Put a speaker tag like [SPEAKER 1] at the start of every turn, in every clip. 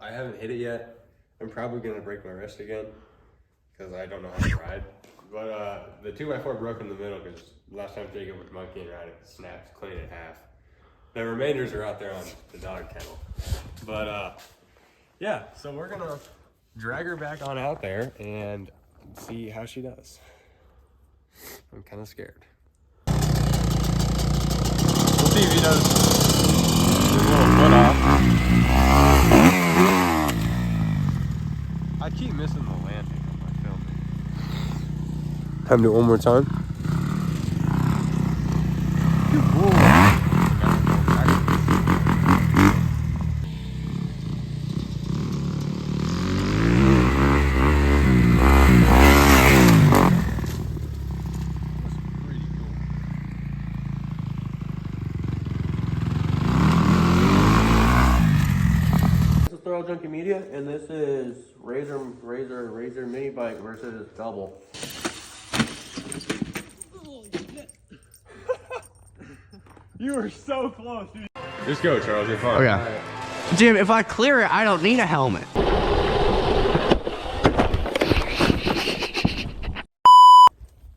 [SPEAKER 1] I haven't hit it yet. I'm probably gonna break my wrist again because I don't know how to ride. But the 2x4 broke in the middle because last time Jacob was monkeying around, it snapped clean in half. The remainders are out there on the dog kennel. But yeah, so we're gonna drag her back on out there and see how she does. I'm kind of scared. We'll see if he does his little foot off. I keep missing the landing on my filming. Time to do it one more time. Good boy. Junkie Media, and this is Razor mini bike versus double. You were so close, dude. Just go, Charles. You're fine.
[SPEAKER 2] Okay. Right. Jim, if I clear it, I don't need a helmet.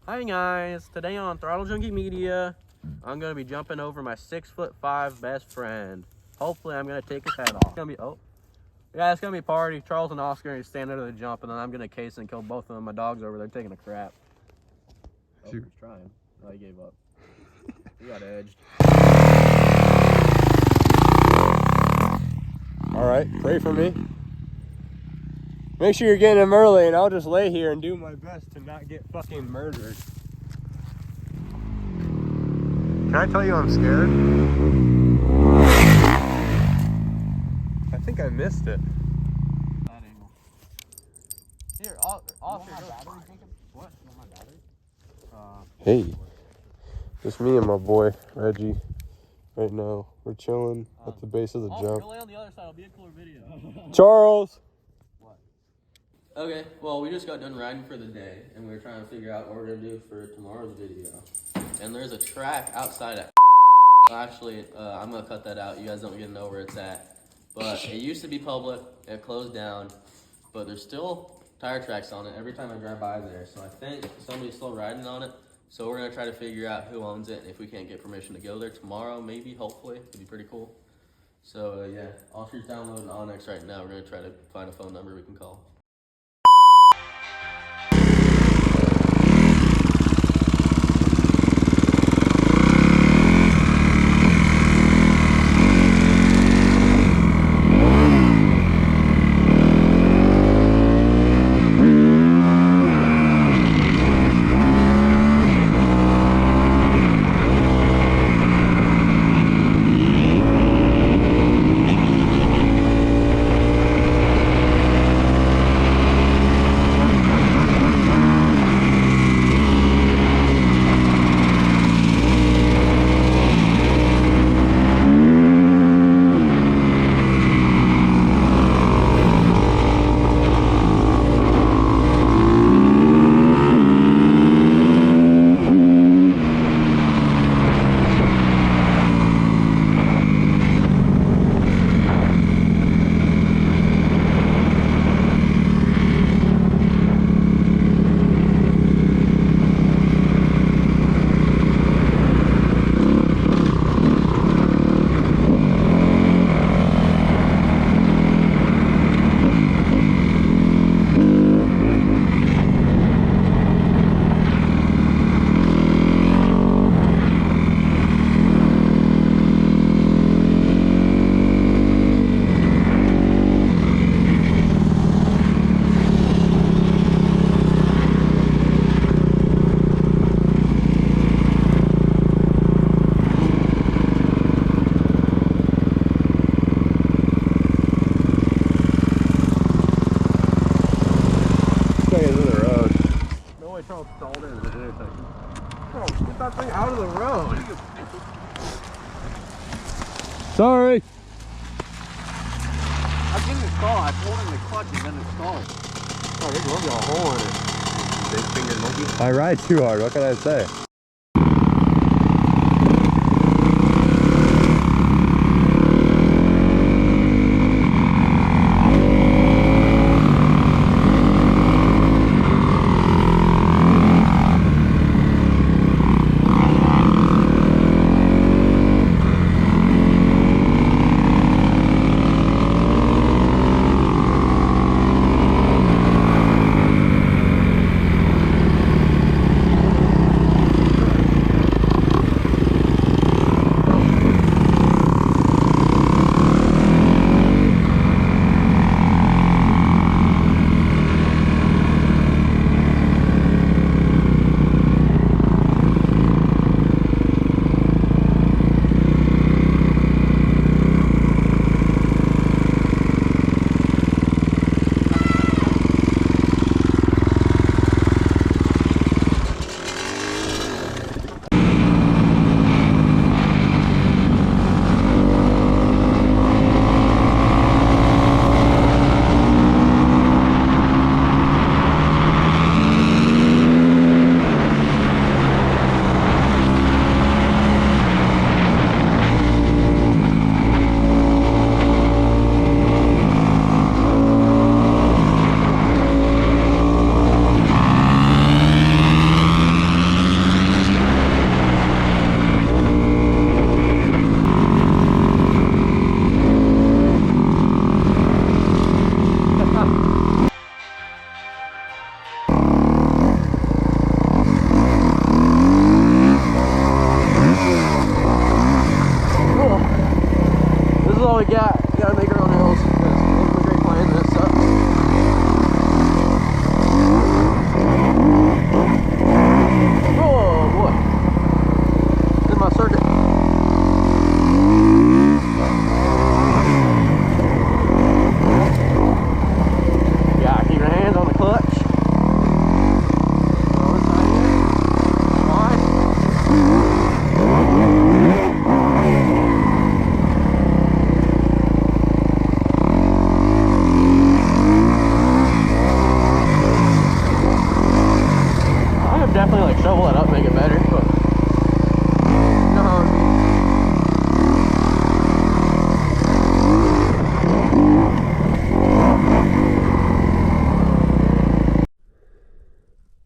[SPEAKER 2] Hi guys, today on Throttle Junkie Media, I'm gonna be jumping over my 6'5" best friend. Hopefully, I'm gonna take his head off. It's gonna be yeah, it's gonna be a party. Charles and Oscar are standing under the jump, and then I'm gonna case and kill both of them. My dog's over there taking a crap. Oh, he's trying. Oh, he gave up. He got edged.
[SPEAKER 1] All right, pray for me. Make sure you're getting him early, and I'll just lay here and do my best to not get fucking murdered. Can I tell you I'm scared? I think I missed it.
[SPEAKER 2] That angle. Here, Oscar. What? You want my battery?
[SPEAKER 1] Hey, just me and my boy Reggie. Right now, we're chilling at the base of the jump.
[SPEAKER 2] Lay on the other side. It'll be a cooler video.
[SPEAKER 1] Charles.
[SPEAKER 2] What? Okay. Well, we just got done riding for the day, and we were trying to figure out what we're gonna do for tomorrow's video. And there's a track outside of. Actually, I'm gonna cut that out. You guys don't get to know where it's at. But it used to be public, it closed down, but there's still tire tracks on it every time I drive by there. So I think somebody's still riding on it. So we're gonna try to figure out who owns it, and if we can't get permission to go there tomorrow, maybe, hopefully, it'd be pretty cool. So yeah, Oscar's downloading Onyx right now. We're gonna try to find a phone number we can call.
[SPEAKER 1] Sorry.
[SPEAKER 2] I didn't install. I pulled in the clutch and then installed.
[SPEAKER 1] Oh, there's one got a hole in it. Big fingered monkey. I ride too hard. What can I say?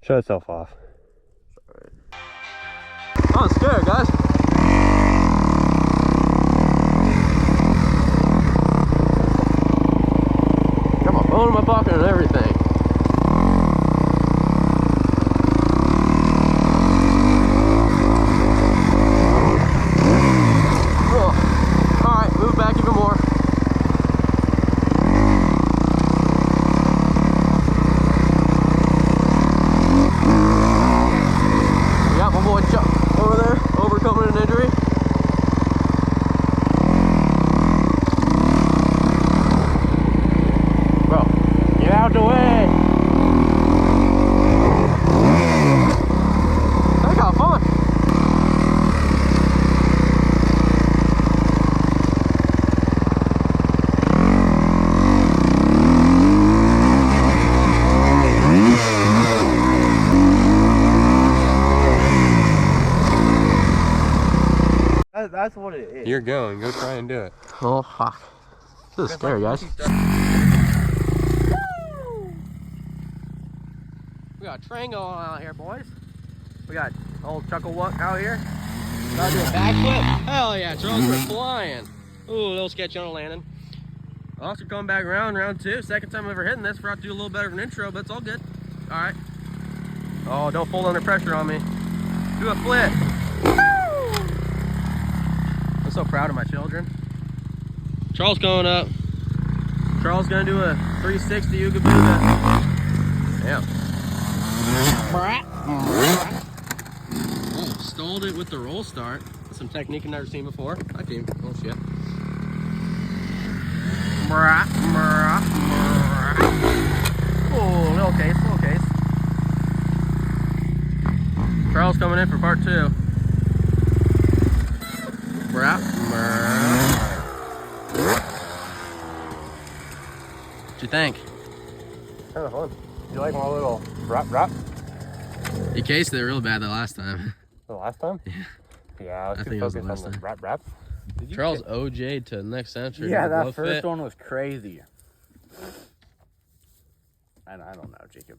[SPEAKER 1] Shut itself off.
[SPEAKER 2] Oh, I'm scared, guys. Got my phone in my pocket and everything. Oh. All right, move back even more. We got my boy Chuck over there, overcoming an injury. Bro, get out the way. That got fun.
[SPEAKER 3] That's what it is.
[SPEAKER 1] You're going. Go try and do it.
[SPEAKER 2] Oh, fuck. This is scary, guys. We got a train going on out here, boys. We got old Chuckle-Wuck out here. About to do a backflip. Hell yeah, Charles, we're flying. Ooh, a little sketchy on a landing. Also coming back around, round two. Second time ever hitting this. Forgot to do a little better of an intro, but it's all good. All right. Oh, don't fold under pressure on me. Do a flip. I'm so proud of my children. Charles going up. Charles gonna do a 360 Ooga Booga. Damn. Oh, stalled it with the roll start. That's some technique I've never seen before. Hi team. Oh shit. Oh, little case, little case. Charles coming in for part two. What'd you think?
[SPEAKER 1] Kind of fun. You like my little rap?
[SPEAKER 2] You cased it real bad the last time.
[SPEAKER 1] The last time?
[SPEAKER 2] Yeah.
[SPEAKER 1] Yeah, I was
[SPEAKER 2] I
[SPEAKER 1] too
[SPEAKER 2] think it was the
[SPEAKER 1] focused on
[SPEAKER 2] last
[SPEAKER 1] the
[SPEAKER 2] time.
[SPEAKER 1] rap.
[SPEAKER 2] Charles OJ'd to next century.
[SPEAKER 3] Yeah, that
[SPEAKER 2] Glove
[SPEAKER 3] first
[SPEAKER 2] fit.
[SPEAKER 3] one was crazy. I don't know, Jacob.